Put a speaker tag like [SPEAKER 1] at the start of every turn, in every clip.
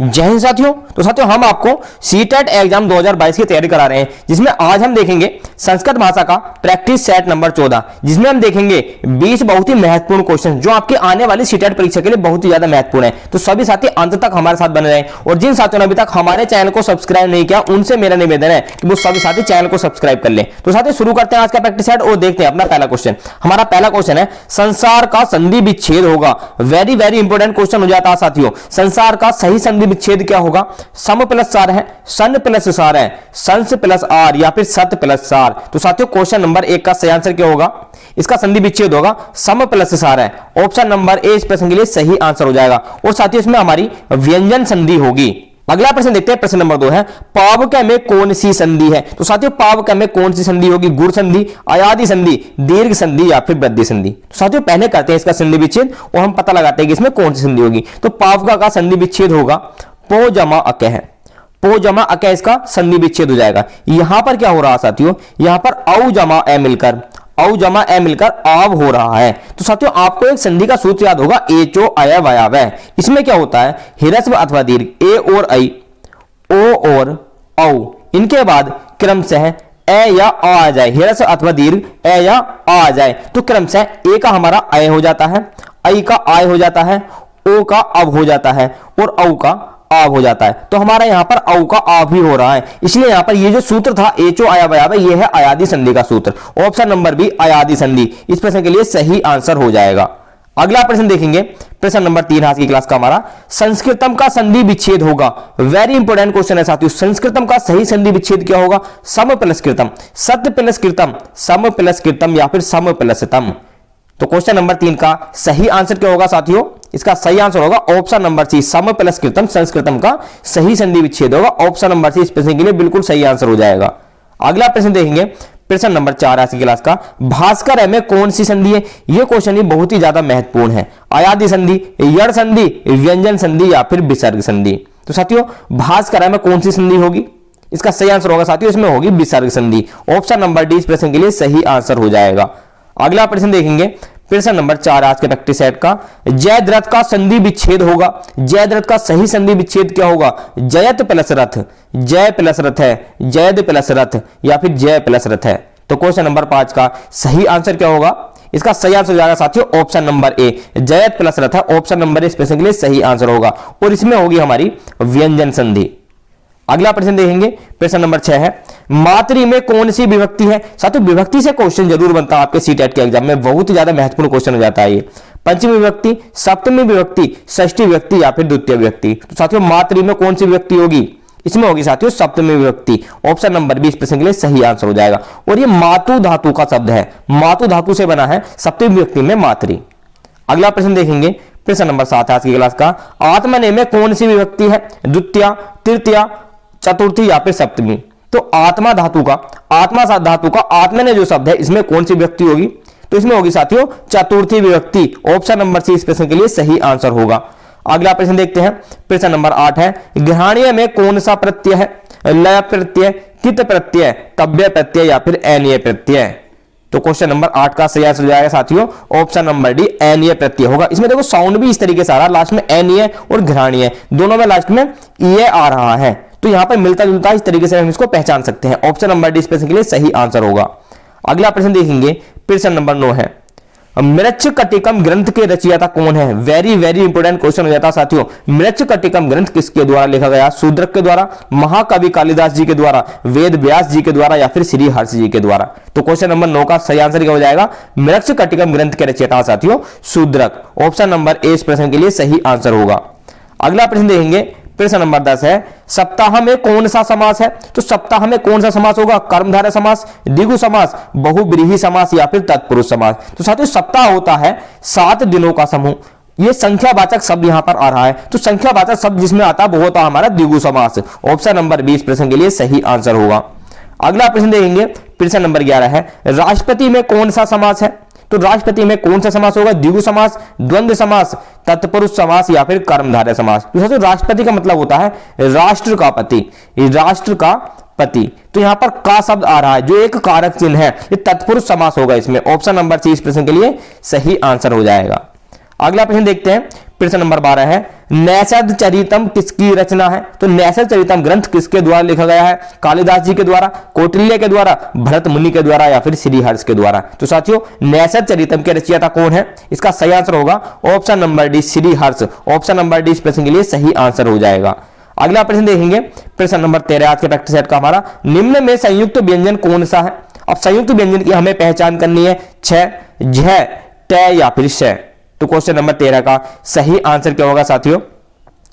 [SPEAKER 1] जय हिंद साथियों। तो साथियों हम आपको सीटेट एग्जाम 2022 की तैयारी करा रहे हैं, जिसमें आज हम देखेंगे संस्कृत भाषा का प्रैक्टिस सेट नंबर 14, जिसमें हम देखेंगे 20 बहुत ही महत्वपूर्ण क्वेश्चन जो आपकी आने वाली सीटेट परीक्षा के लिए बहुत ही ज्यादा महत्वपूर्ण है। तो सभी साथी अंत तक हमारे साथ बने रहें, और जिन साथियों ने अभी तक हमारे चैनल को सब्सक्राइब नहीं किया उनसे मेरा निवेदन है कि वो सभी साथी चैनल को सब्सक्राइब कर लें। तो साथियों शुरू करते हैं आज का प्रैक्टिस सेट और देखते हैं अपना पहला क्वेश्चन। हमारा पहला क्वेश्चन है संसार का संधि विच्छेद होगा। वेरी वेरी इंपॉर्टेंट क्वेश्चन हो जाता है साथियों। संसार का सही संधि विच्छेद क्या होगा? सम प्लस सार है, सन प्लस सार है, संस प्लस आर या फिर सत प्लस सार। तो साथियों क्वेश्चन नंबर 1 का सही आंसर क्या होगा? इसका संधि विच्छेद होगा सम प्लस सार है। ऑप्शन नंबर ए इस प्रश्न के लिए सही आंसर हो जाएगा। और साथियों इसमें हमारी व्यंजन संधि होगी। अगला प्रश्न देखते हैं, प्रश्न नंबर 2 है पावक में कौन सी संधि है? तो साथियों पावक में कौन सी संधि होगी? गुण संधि, अयादि संधि, दीर्घ संधि या फिर वृद्धि संधि। तो साथियों पहले करते हैं इसका संधि विच्छेद और हम पता लगाते हैं कि इसमें कौन सी संधि होगी। तो पावक का संधि विच्छेद होगा पो जमा अक है। पो जमा अक इसका संधि विच्छेद हो जाएगा। यहां पर क्या हो रहा है साथियों? यहां पर औ जमा ए मिलकर आव हो रहा है। तो साथियों आपको एक संधि का सूत्र याद होगा एचो अयव अयव। इसमें क्या होता है? ह्रस्व अथवा दीर्घ ए और ऐ, ओ और औ, इनके बाद क्रमशः ए या आ जाए, ह्रस्व अथवा दीर्घ ए या आ जाए तो क्रमशः ए का हमारा अय हो जाता है, ऐ का आय हो जाता है, ओ का अव हो जाता है और औ का आव हो जाता है। तो हमारा यहां पर औ का आव ही हो रहा है, इसलिए यहां पर ये जो सूत्र था एचो अयव अयव ये है अयादि संधि का सूत्र। ऑप्शन नंबर बी अयादि संधि इस प्रश्न के लिए सही आंसर हो जाएगा। अगला प्रश्न देखेंगे, प्रश्न नंबर 3 आज की क्लास का हमारा संस्कृतम का संधि विच्छेद होगा। वेरी इंपॉर्टेंट क्वेश्चन है साथियों। संस्कृतम का सही संधि विच्छेद क्या होगा? सम प्लस कृतम, सत प्लस कृतम, सम प्लस कृतम या फिर सम प्लस तम। तो क्वेश्चन नंबर 3 का सही आंसर क्या होगा साथियों? इसका सही आंसर होगा ऑप्शन नंबर सी सम प्लस कृतम। संस्कृतम का सही संधि विच्छेद होगा ऑप्शन नंबर सी इस प्रश्न के लिए बिल्कुल सही आंसर हो जाएगा। अगला प्रश्न देखेंगे, प्रश्न नंबर 4 आज की क्लास का भास्कर में कौन सी संधि है? यह क्वेश्चन ही बहुत ही ज्यादा महत्वपूर्ण है। अयादि संधि, यड़ संधि, व्यंजन संधि या फिर विसर्ग संधि। तो साथियों भास्कर में कौन सी संधि होगी? इसका सही आंसर होगा साथियों इसमें होगी विसर्ग संधि। ऑप्शन नंबर डी इस प्रश्न के लिए सही आंसर हो जाएगा। अगला प्रश्न देखेंगे, प्रश्न नंबर 4 आज के प्रैक्टिस सेट का जयद्रथ का संधि विच्छेद होगा। जयद्रथ का सही संधि विच्छेद क्या होगा? जयत प्लस रथ, जय प्लस रथ है, जयद प्लस रथ या फिर जय प्लस रथ है। तो क्वेश्चन नंबर 5 का सही आंसर क्या होगा? इसका सही आंसर हो जाएगा साथियों option number A Jayant plus रथ है। ऑप्शन नंबर ए इस प्रश्न के लिए सही आंसर होगा और इसमें होगी हमारी व्यंजन संधि। अगला प्रश्न देखेंगे, प्रश्न नंबर 6 है मातृ में कौन सी विभक्ति है? साथियों विभक्ति से क्वेश्चन जरूर बनता है आपके सीटेट के एग्जाम में, बहुत ही ज्यादा महत्वपूर्ण क्वेश्चन हो जाता है ये। पंचमी विभक्ति, सप्तमी विभक्ति, षष्ठी विभक्ति या फिर द्वितीय विभक्ति। तो साथियों मातृ में कौन सी विभक्ति होगी? इसमें होगी साथियों सप्तमी विभक्ति। ऑप्शन नंबर 20 प्रश्न के लिए सही आंसर हो जाएगा। और ये मातु धातु का शब्द है, मातु धातु से बना है सप्तमी विभक्ति में मातृ। अगला प्रश्न देखेंगे, प्रश्न नंबर 7 आज की क्लास का आत्मने में कौन सी विभक्ति है? द्वितीय, तृतीय, चतुर्थी या फिर सप्तमी। तो आत्मा धातु का आत्मने जो शब्द है इसमें कौन सी विभक्ति होगी? तो इसमें होगी साथियों चतुर्थी विभक्ति। ऑप्शन नंबर सी इस प्रश्न के लिए सही आंसर होगा। अगला प्रश्न देखते हैं, प्रश्न नंबर 8 है ग्रहणीय में कौन सा प्रत्यय है? लय प्रत्यय, कित प्रत्यय, तव्य प्रत्यय या फिर अनीय प्रत्यय। तो क्वेश्चन नंबर 8 का सही आंसर हो जाएगा साथियों ऑप्शन नंबर डी अनीय प्रत्यय होगा। इसमें देखो साउंड भी इस तरीके से आ रहा है, लास्ट में अनीय और घ्राणीय दोनों में लास्ट में ये आ रहा है, तो यहां पर मिलता जुलता इस तरीके से हम इसको पहचान सकते हैं। ऑप्शन नंबर डी इस प्रश्न के लिए सही आंसर होगा। अगला प्रश्न देखेंगे, प्रश्न नंबर 9 है मृच्छकटिकम ग्रंथ के रचयिता कौन है? वेरी वेरी इंपोर्टेंट क्वेश्चन हो जाता है साथियों। मृच्छकटिकम ग्रंथ किसके द्वारा लिखा गया? शूद्रक के द्वारा, महाकवि कालिदास जी के द्वारा, वेद व्यास जी के द्वारा या फिर श्री हर्ष जी के द्वारा। तो क्वेश्चन नंबर 9 का सही आंसर क्या हो जाएगा? मृच्छकटिकम ग्रंथ के रचयिता साथियों शूद्रक। ऑप्शन नंबर ए इस प्रश्न के लिए सही आंसर होगा। अगला प्रश्न देखेंगे, प्रश्न नंबर 10 है सप्ताह में कौन सा समास है? तो सप्ताह में कौन सा समास होगा? कर्मधारय समास, द्विगु समास, बहुब्रीहि समास या फिर तत्पुरुष समास। तो साथियों सप्ताह होता है 7 दिनों का समूह। ये संख्यावाचक शब्द यहां पर आ रहा है, तो संख्यावाचक शब्द जिसमें आता है वो होता है हमारा द्विगु समास। ऑप्शन नंबर 20 प्रश्न के लिए सही आंसर होगा। अगला प्रश्न देखेंगे, प्रश्न नंबर 11 है राष्ट्रपति में कौन सा समास है? तो राष्ट्रपति में कौन सा समास होगा? द्विगु समास, द्वंद्व समास, तत्पुरुष समास या फिर कर्मधारय समास। तो राष्ट्रपति का मतलब होता है राष्ट्र का पति, राष्ट्र का पति। तो यहां पर का शब्द आ रहा है जो एक कारक चिन्ह है, ये तत्पुरुष समास होगा इसमें। ऑप्शन नंबर सी इस प्रश्न के लिए सही आंसर हो जाएगा। अगला प्रश्न देखते हैं, प्रश्न नंबर 12 है नैषध चरितम किसकी रचना है? तो नैषध चरितम ग्रंथ किसके द्वारा लिखा गया है? कालिदास जी के द्वारा, कौटिल्य के द्वारा, भरत मुनि के द्वारा या फिर श्रीहर्ष के द्वारा? तो साथियों नैषध चरितम के रचयिता कौन है? इसका सही आंसर होगा option number D Sriharsh. Option number D इस प्रश्न के लिए सही आंसर हो जाएगा। अगला प्रश्न देखेंगे प्रश्न नंबर 13 आज के प्रैक्टिस सेट का हमारा, निम्न में संयुक्त व्यंजन कौन सा है? अब संयुक्त व्यंजन की हमें पहचान करनी है, छ, झ, ट या फिर श। तो क्वेश्चन नंबर 13 का सही आंसर क्या होगा साथियों?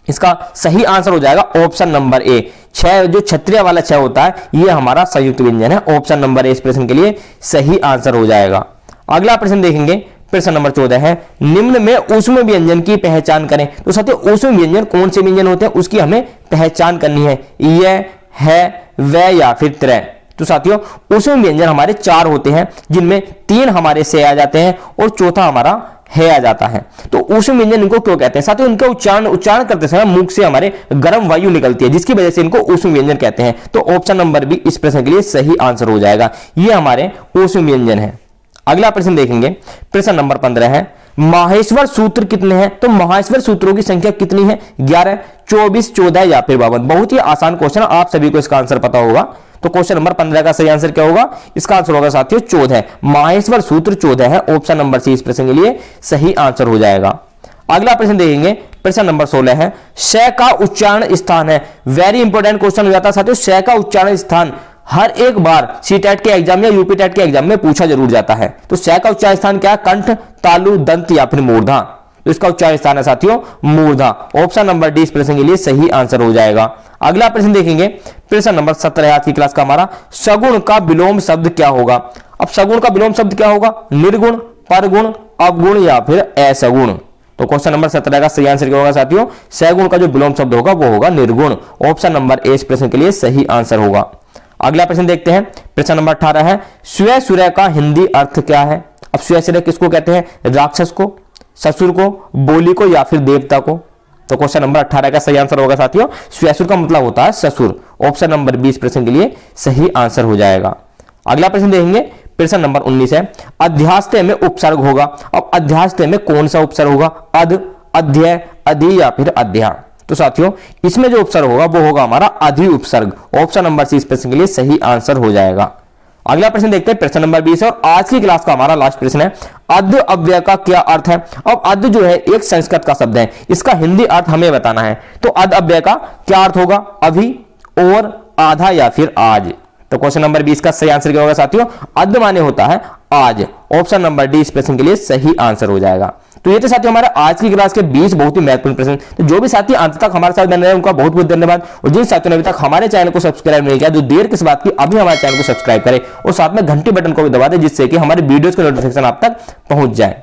[SPEAKER 1] इसका सही आंसर हो जाएगा ऑप्शन नंबर ए, छह, जो क्षत्रिय वाला छह होता है ये हमारा संयुक्त व्यंजन है। ऑप्शन नंबर ए इस प्रश्न के लिए सही आंसर हो जाएगा। अगला प्रश्न देखेंगे प्रश्न नंबर 14 है निम्न में ऊष्म व्यंजन की पहचान करें। तो साथियों ऊष्म व्यंजन कौन से व्यंजन होते हैं उसकी हमें पहचान करनी है, यह है, वह या फिर त्रय। तो साथियों ऊष्म व्यंजन हमारे 4 होते हैं जिनमें 3 हमारे से आ जाते हैं और चौथा हमारा है आ जाता है। तो ऊष्म व्यंजन इनको क्यों कहते हैं साथियों? इनका उच्चारण करते समय मुख से हमारे गर्म वायु निकलती है जिसकी वजह से इनको ऊष्म व्यंजन कहते हैं। तो ऑप्शन नंबर बी इस प्रश्न के लिए सही आंसर हो जाएगा, ये हमारे ऊष्म व्यंजन है। अगला प्रश्न देखेंगे प्रश्न नंबर 15 है माहेश्वर सूत्र कितने हैं? तो माहेश्वर सूत्रों की संख्या कितनी है? 11, 24, 14 या फिर 52। बहुत ही आसान क्वेश्चन, आप सभी को इसका आंसर पता होगा। तो क्वेश्चन नंबर 15 का सही आंसर क्या होगा? इसका आंसर होगा साथियों 14। माहेश्वर सूत्र 14 है। ऑप्शन नंबर सी इस प्रश्न के लिए सही आंसर हो जाएगा। अगला प्रश्न देखेंगे प्रश्न नंबर 16 है श का उच्चारण स्थान है। वेरी इंपॉर्टेंट क्वेश्चन हो जाता है साथियों, श का उच्चारण स्थान हर एक बार सीटेट के एग्जाम या यूपी टेट के एग्जाम में पूछा जरूर जाता है। तो श का उच्चारण स्थान क्या? कंठ, तालु, दंत या फिर मूर्धा। तो इसका उच्चारण स्थान है साथियों मूर्धा। ऑप्शन नंबर डी इस प्रश्न के लिए सही आंसर हो जाएगा। अगला प्रश्न देखेंगे प्रश्न नंबर 17 आज की क्लास का हमारा, सगुण का विलोम शब्द क्या होगा? अब सगुण का विलोम शब्द क्या होगा? निर्गुण, परगुण, अवगुण या फिर असगुण। तो क्वेश्चन नंबर 17 का सही आंसर क्या होगा साथियों? सगुण का जो विलोम शब्द होगा वो होगा निर्गुण। ऑप्शन नंबर ए इस प्रश्न के लिए सही आंसर होगा। अगला प्रश्न देखते हैं प्रश्न नंबर 18 है स्वसुर का हिंदी अर्थ क्या है? अब स्वसुर किसको कहते हैं? राक्षस को, ससुर को, बोली को या फिर देवता को? तो क्वेश्चन नंबर 18 का सही आंसर होगा साथियों स्वसुर का मतलब होता है ससुर। ऑप्शन नंबर 20 प्रश्न के लिए सही आंसर हो जाएगा। अगला प्रश्न देखेंगे प्रश्न नंबर 19 है अध्यास्ते में उपसर्ग होगा। अब अध्यास्ते में कौन सा उपसर्ग होगा? अध, अध्यय, अधि या फिर अध्या। तो साथियों इसमें जो उपसर्ग होगा वो होगा हमारा अधि उपसर्ग। ऑप्शन नंबर सी इस प्रश्न के लिए सही आंसर हो जाएगा। अगला प्रश्न देखते हैं प्रश्न नंबर 20 और आज की क्लास का हमारा लास्ट प्रश्न है अध अव्यय का क्या अर्थ है? अब अध जो है एक संस्कृत का शब्द है, इसका हिंदी अर्थ हमें बताना है। तो अध अव्यय का क्या अर्थ होगा? अभी, और, आधा या फिर आज। तो क्वेश्चन नंबर 20 का सही आंसर क्या होगा साथियों? अध माने होता है आज। ऑप्शन नंबर डी इस प्रश्न के लिए सही आंसर हो जाएगा। तो ये तो साथियों हमारा आज की क्लास के 20 बहुत ही महत्वपूर्ण प्रश्न। तो जो भी साथी अंत तक हमारे साथ बन रहे हैं उनका बहुत बहुत धन्यवाद। और जिन साथियों ने अभी तक हमारे चैनल को सब्सक्राइब नहीं किया, जो देर किस बात की, अभी हमारे चैनल को सब्सक्राइब करें और साथ में घंटी बटन को भी दबा दें जिससे कि हमारे वीडियोस के नोटिफिकेशन आप तक पहुंच जाए।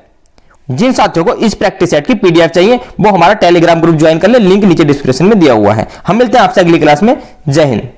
[SPEAKER 1] जिन साथियों को इस प्रैक्टिस सेट की पीडीएफ चाहिए वो हमारा टेलीग्राम ग्रुप ज्वाइन कर ले, लिंक नीचे डिस्क्रिप्शन में दिया हुआ है। हम मिलते हैं आपसे अगली क्लास में। जय हिंद।